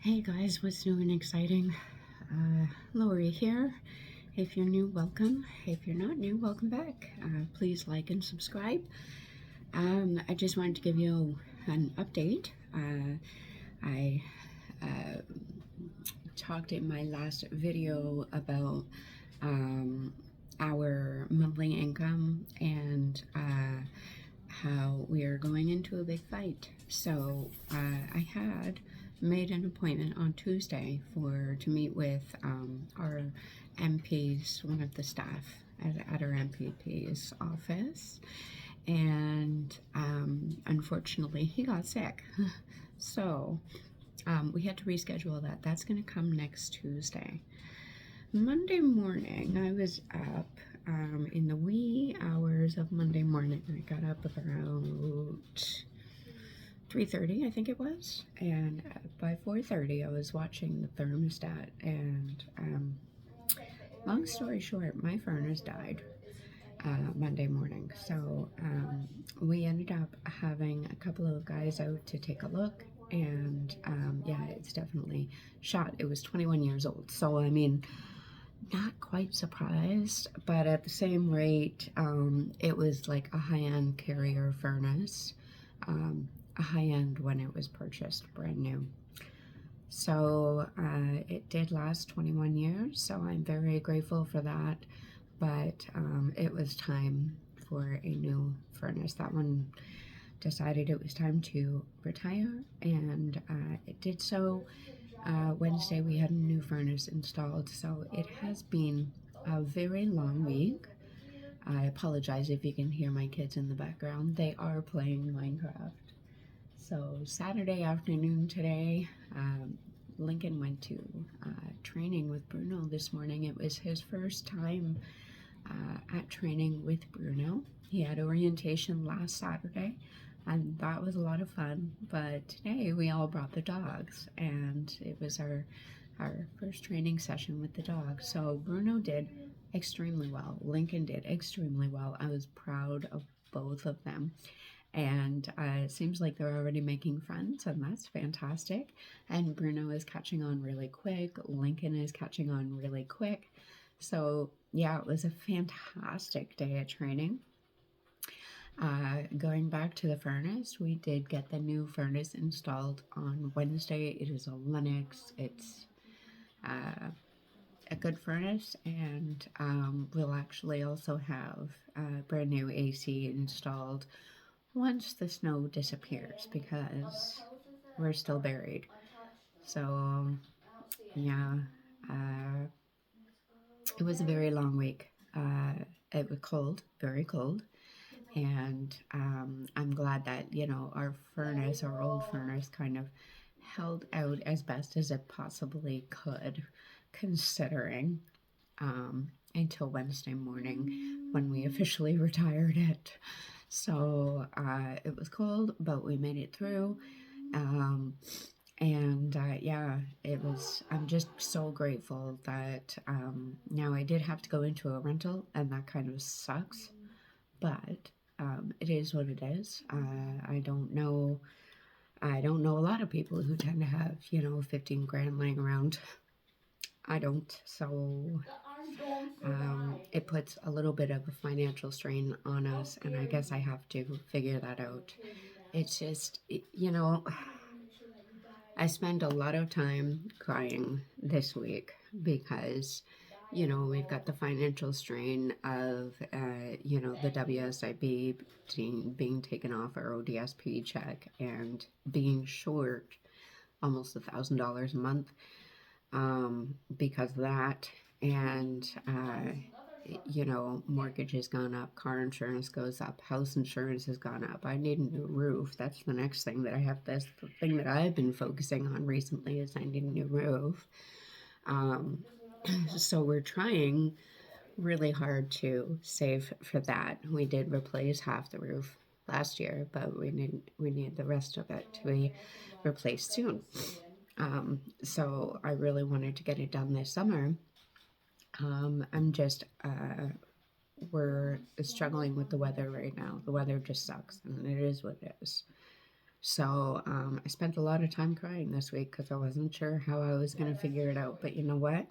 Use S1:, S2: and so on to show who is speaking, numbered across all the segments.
S1: Hey guys, what's new and exciting? Lori here. If you're new, welcome. If you're not new, welcome back. Please like and subscribe. I just wanted to give you an update. I talked in my last video about our monthly income and how we are going into a big fight. So I had made an appointment on Tuesday to meet with our MP's, one of the staff at our MPP's office, and unfortunately he got sick. So we had to reschedule that. That's going to come next Tuesday. Monday morning, I was up in the wee hours of Monday morning. I got up about 3:30, I think it was, and by 4:30 I was watching the thermostat, and long story short, my furnace died Monday morning. So we ended up having a couple of guys out to take a look, and yeah, it's definitely shot. It was 21 years old, so I mean, not quite surprised, but at the same rate, it was like a high-end Carrier furnace, a high-end when it was purchased brand new. So it did last 21 years, so I'm very grateful for that, but it was time for a new furnace. That one decided it was time to retire, and it did so. Wednesday we had a new furnace installed, so it has been a very long week. I apologize if you can hear my kids in the background. They are playing Minecraft. So Saturday afternoon today, Lincoln went to training with Bruno this morning. It was his first time at training with Bruno. He had orientation last Saturday, and that was a lot of fun. But today we all brought the dogs, and it was our first training session with the dogs. So Bruno did extremely well. Lincoln did extremely well. I was proud of both of them. And it seems like they're already making friends, and that's fantastic. And Bruno is catching on really quick. Lincoln is catching on really quick. So yeah, it was a fantastic day of training. Going back to the furnace, we did get the new furnace installed on Wednesday. It is a Lennox. It's a good furnace, and we'll actually also have brand new AC installed once the snow disappears, because we're still buried. So yeah, it was a very long week. It was cold, very cold. And I'm glad that, you know, our old furnace kind of held out as best as it possibly could, considering until Wednesday morning when we officially retired it. So it was cold, but we made it through. And yeah, I'm just so grateful that now I did have to go into a rental, and that kind of sucks, but it is what it is. I don't know a lot of people who tend to have, you know, 15 grand laying around. I don't, so it puts a little bit of a financial strain on us, and I guess I have to figure that out. It's just, you know, I spend a lot of time crying this week because, you know, we've got the financial strain of, you know, the WSIB being taken off our ODSP check and being short almost $1,000 a month because of that. And, you know, mortgage has gone up, car insurance goes up, house insurance has gone up. I need a new roof. That's the next thing that I have. That's the thing that I've been focusing on recently, is I need a new roof. So we're trying really hard to save for that. We did replace half the roof last year, but we need the rest of it to be replaced soon. So I really wanted to get it done this summer. I'm just we're struggling with the weather right now. The weather just sucks, and it is what it is. So I spent a lot of time crying this week because I wasn't sure how I was going to figure it out. But you know what?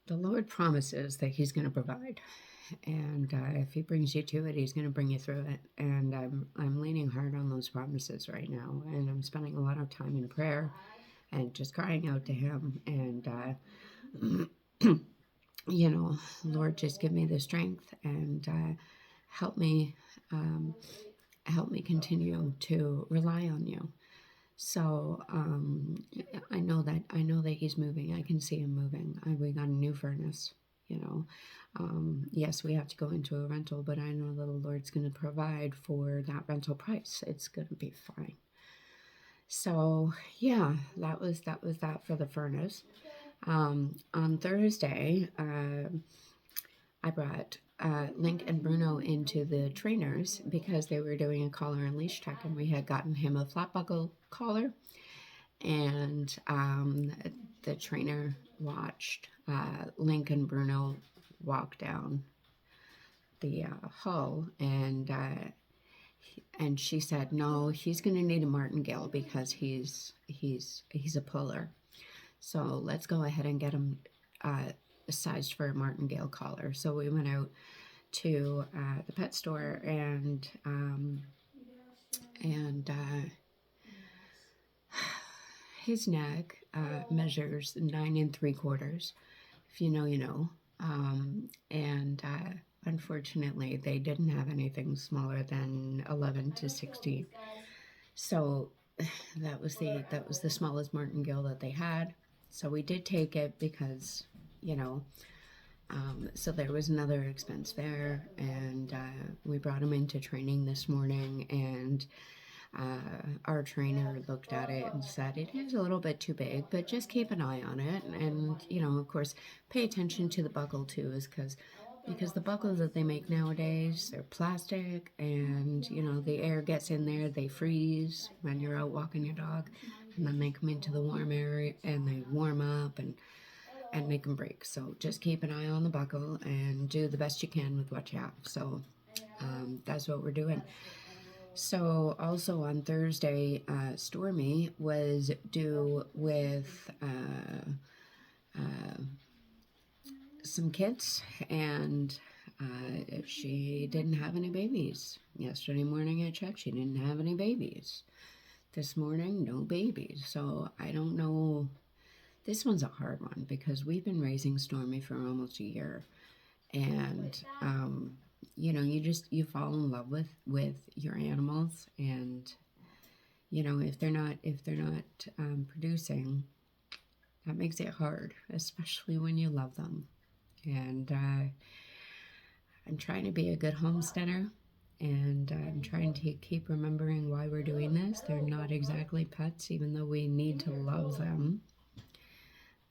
S1: The Lord promises that He's going to provide, and if He brings you to it, He's going to bring you through it. And I'm leaning hard on those promises right now, and I'm spending a lot of time in prayer and just crying out to Him. And you know, Lord, just give me the strength and help me, um, help me continue to rely on You. So I know that He's moving. I can see Him moving. We got a new furnace, you know. Yes, we have to go into a rental, but I know that the Lord's going to provide for that rental price. It's going to be fine. So yeah, that was that for the furnace. On Thursday, I brought Link and Bruno into the trainers because they were doing a collar and leash check, and we had gotten him a flat buckle collar. And the trainer watched Link and Bruno walk down the hall, and she said, "No, he's going to need a martingale because he's a puller. So let's go ahead and get him sized for a martingale collar." So we went out to the pet store, and his neck measures 9 3/4. If you know, you know. And unfortunately, they didn't have anything smaller than 11 to 16. So that was the smallest martingale that they had. So we did take it because, you know, so there was another expense there, and we brought him into training this morning, and our trainer looked at it and said it is a little bit too big, but just keep an eye on it, and you know, of course, pay attention to the buckle too, is because the buckles that they make nowadays, they're plastic, and you know, the air gets in there, they freeze when you're out walking your dog, and then they come into the warm air and they warm up and make them break. So just keep an eye on the buckle and do the best you can with what you have. So that's what we're doing. So also on Thursday, Stormy was due with some kids, and she didn't have any babies. Yesterday morning I checked, she didn't have any babies. This morning, no babies. So I don't know. This one's a hard one because we've been raising Stormy for almost a year, and you know, you fall in love with your animals, and you know, if they're not producing, that makes it hard, especially when you love them. And I'm trying to be a good homesteader, and I'm trying to keep remembering why we're doing this. They're not exactly pets, even though we need to love them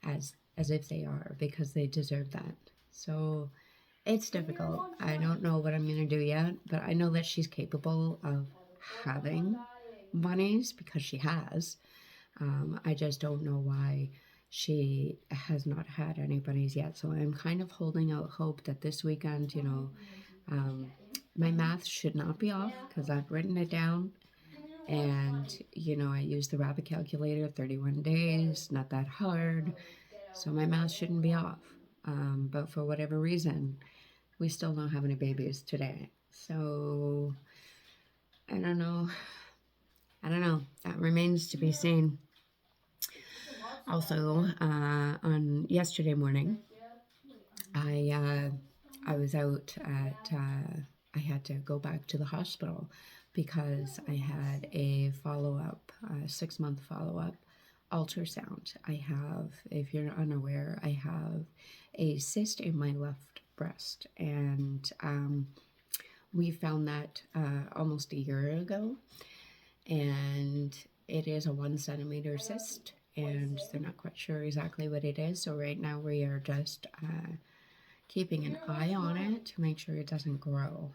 S1: as if they are, because they deserve that. So it's difficult. I don't know what I'm going to do yet, but I know that she's capable of having bunnies because she has. I just don't know why she has not had any bunnies yet. So I'm kind of holding out hope that this weekend, you know, my math should not be off because I've written it down. And, you know, I use the rabbit calculator, 31 days, not that hard. So my math shouldn't be off. But for whatever reason, we still don't have any babies today. So I don't know. That remains to be seen. Also, on yesterday morning, I was out at, I had to go back to the hospital because I had a follow-up, 6-month follow-up ultrasound. I have, if you're unaware, I have a cyst in my left breast, and we found that almost a year ago, and it is a 1 centimeter cyst, and they're not quite sure exactly what it is. So right now we are just keeping an eye on it to make sure it doesn't grow.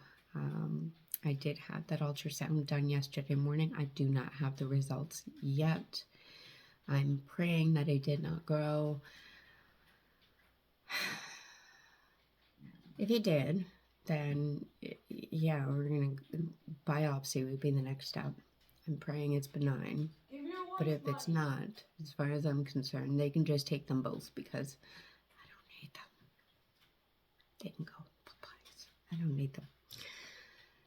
S1: I did have that ultrasound done yesterday morning. I do not have the results yet. I'm praying that it did not grow. If it did, then yeah, we're gonna biopsy would be the next step. I'm praying it's benign. But if it's not, as far as I'm concerned, they can just take them both because I don't need them. They can go. Please. I don't need them.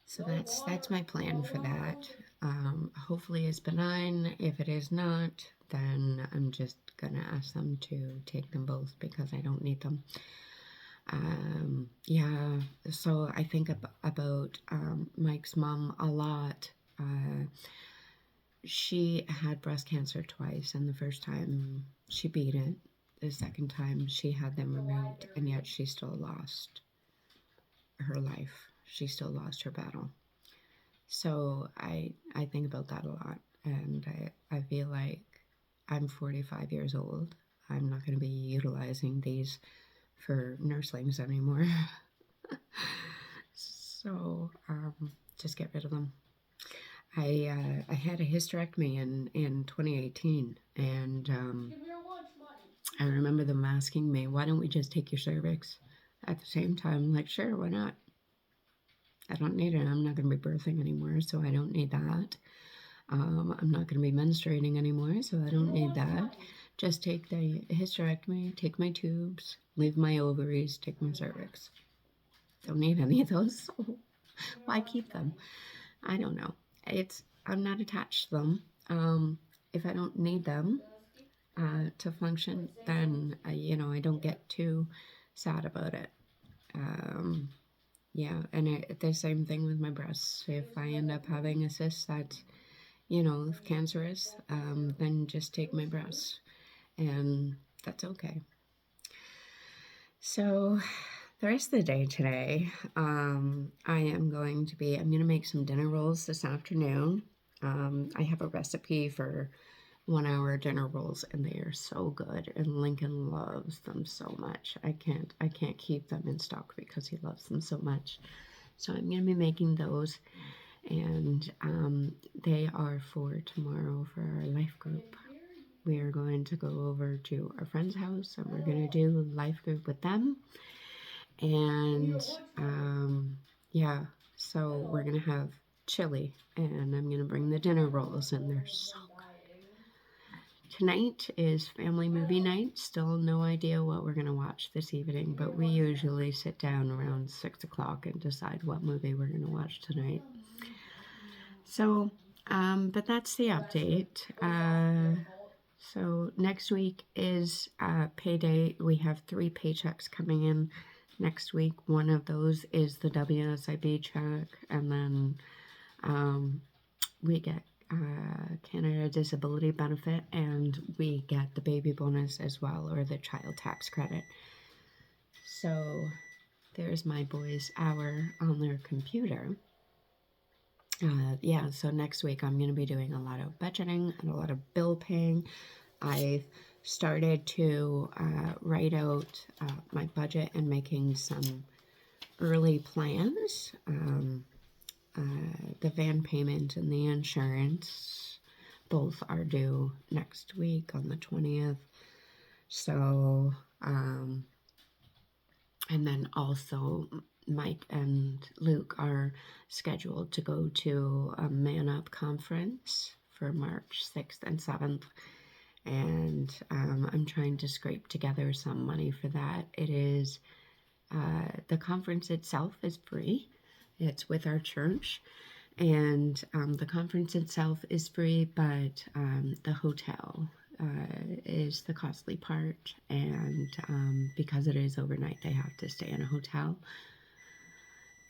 S1: So that's my plan for that. Hopefully it's benign. If it is not, then I'm just gonna ask them to take them both because I don't need them. Yeah, so I think about Mike's mom a lot. She had breast cancer twice, and the first time she beat it. The second time she had them removed, and yet she still lost her life. She still lost her battle. So I think about that a lot, and I feel like I'm 45 years old. I'm not going to be utilizing these for nurslings anymore. So just get rid of them. I had a hysterectomy in 2018, and I remember them asking me, "Why don't we just take your cervix?" At the same time, I'm like, sure, why not? I don't need it. I'm not going to be birthing anymore, so I don't need that. I'm not going to be menstruating anymore, so I don't need that. Just take the hysterectomy, take my tubes, leave my ovaries, take my cervix. Don't need any of those, so why keep them? I don't know. I'm not attached to them. If I don't need them to function, then I don't get too sad about it. Yeah, and the same thing with my breasts. If I end up having a cyst that's cancerous, then just take my breasts, and that's okay. So the rest of the day today, I'm going to make some dinner rolls this afternoon. I have a recipe for 1 hour dinner rolls, and they are so good, and Lincoln loves them so much. I can't keep them in stock because he loves them so much. So I'm going to be making those, and they are for tomorrow for our life group. We are going to go over to our friend's house, and we're going to do life group with them. And yeah, so we're going to have chili, and I'm going to bring the dinner rolls, and they're so good. Tonight is family movie night. Still no idea what we're going to watch this evening, but we usually sit down around 6 o'clock and decide what movie we're going to watch tonight. So, but that's the update. So next week is payday. We have 3 paychecks coming in next week. One of those is the WSIB check, and then we get Canada Disability Benefit, and we get the baby bonus as well, or the child tax credit. So there's my boys' hour on their computer. Yeah, so next week I'm going to be doing a lot of budgeting and a lot of bill paying. I've started to write out my budget and making some early plans. The van payment and the insurance both are due next week on the 20th. So, and then also Mike and Luke are scheduled to go to a Man Up conference for March 6th and 7th. And I'm trying to scrape together some money for that. It is, the conference itself is free. It's with our church. And the conference itself is free, but the hotel is the costly part. And because it is overnight, they have to stay in a hotel.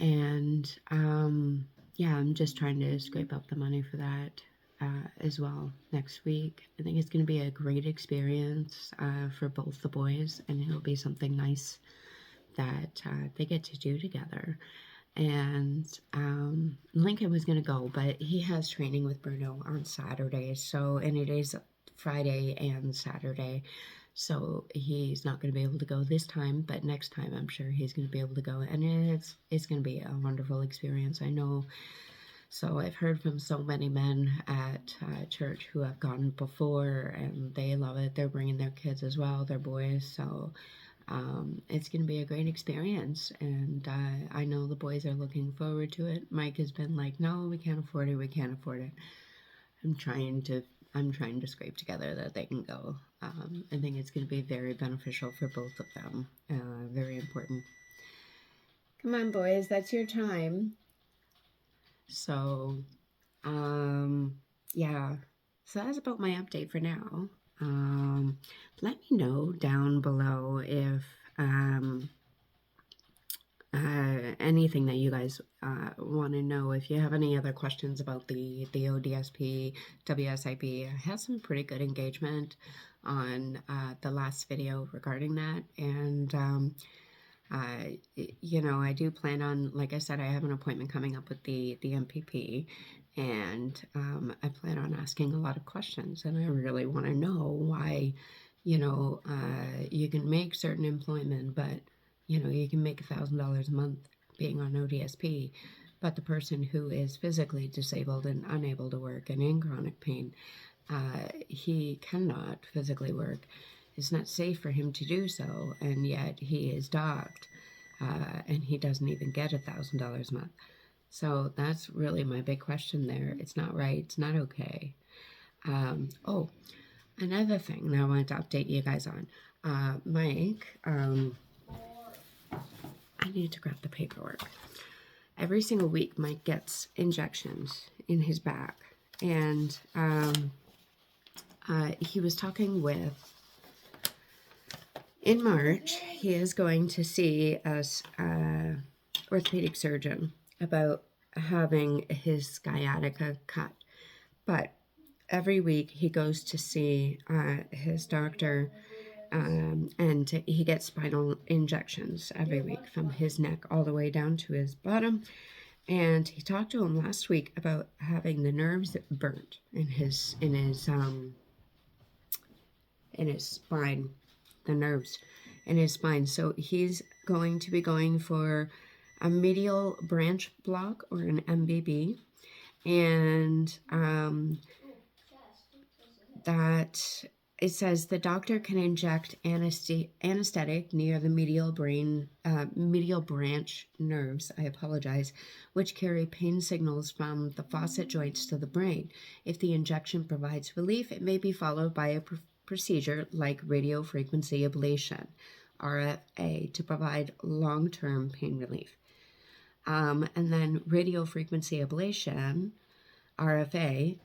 S1: And yeah, I'm just trying to scrape up the money for that as well next week. I think it's going to be a great experience for both the boys, and it'll be something nice that they get to do together. And Lincoln was going to go, but he has training with Bruno on Saturday, and it is Friday and Saturday, so he's not going to be able to go this time, but next time I'm sure he's going to be able to go, and it's going to be a wonderful experience, I know. So I've heard from so many men at church who have gone before, and they love it. They're bringing their kids as well, their boys, so it's going to be a great experience, and I know the boys are looking forward to it. Mike has been like, no, we can't afford it, we can't afford it. I'm trying to scrape together that they can go. I think it's going to be very beneficial for both of them. Very important. Come on, boys, that's your time. So, yeah. So that's about my update for now. Let me know down below if anything that you guys want to know. If you have any other questions about the ODSP, WSIB, I had some pretty good engagement on the last video regarding that. And, you know, I do plan on, like I said, I have an appointment coming up with the MPP. And I plan on asking a lot of questions. And I really want to know why, you know, you can make certain employment, but you know, you can make $1,000 a month being on ODSP, but the person who is physically disabled and unable to work and in chronic pain, he cannot physically work. It's not safe for him to do so, and yet he is docked, and he doesn't even get $1,000 a month. So that's really my big question there. It's not right. It's not okay. Oh, another thing that I wanted to update you guys on. Mike, I need to grab the paperwork. Every single week, Mike gets injections in his back. And he was talking with, in March, he is going to see an orthopedic surgeon about having his sciatica cut. But every week, he goes to see his doctor. And he gets spinal injections every week from his neck all the way down to his bottom. And he talked to him last week about having the nerves burnt in his spine, the nerves in his spine. So he's going to be going for a medial branch block, or an MBB, and that. It says the doctor can inject anesthetic near the medial branch nerves, which carry pain signals from the facet joints to the brain. If the injection provides relief, it may be followed by a procedure like radiofrequency ablation, RFA, to provide long-term pain relief. And then radiofrequency ablation, RFA,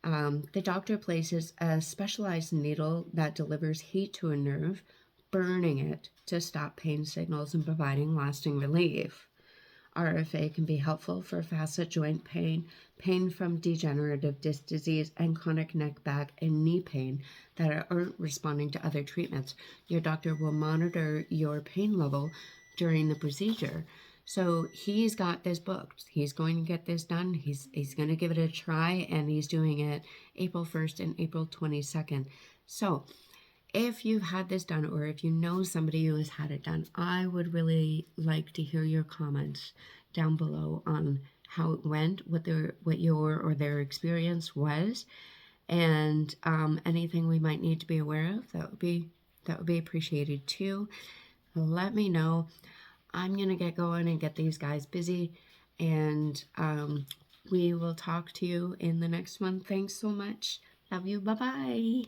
S1: the doctor places a specialized needle that delivers heat to a nerve, burning it to stop pain signals and providing lasting relief. RFA can be helpful for facet joint pain, pain from degenerative disc disease, and chronic neck, back, and knee pain that aren't responding to other treatments. Your doctor will monitor your pain level during the procedure. So he's got this booked. He's going to get this done. He's going to give it a try, and he's doing it April 1st and April 22nd. So if you've had this done, or if you know somebody who has had it done, I would really like to hear your comments down below on how it went, what your or their experience was, and anything we might need to be aware of. That would be appreciated too. Let me know. I'm going to get going and get these guys busy, and we will talk to you in the next one. Thanks so much. Love you. Bye-bye.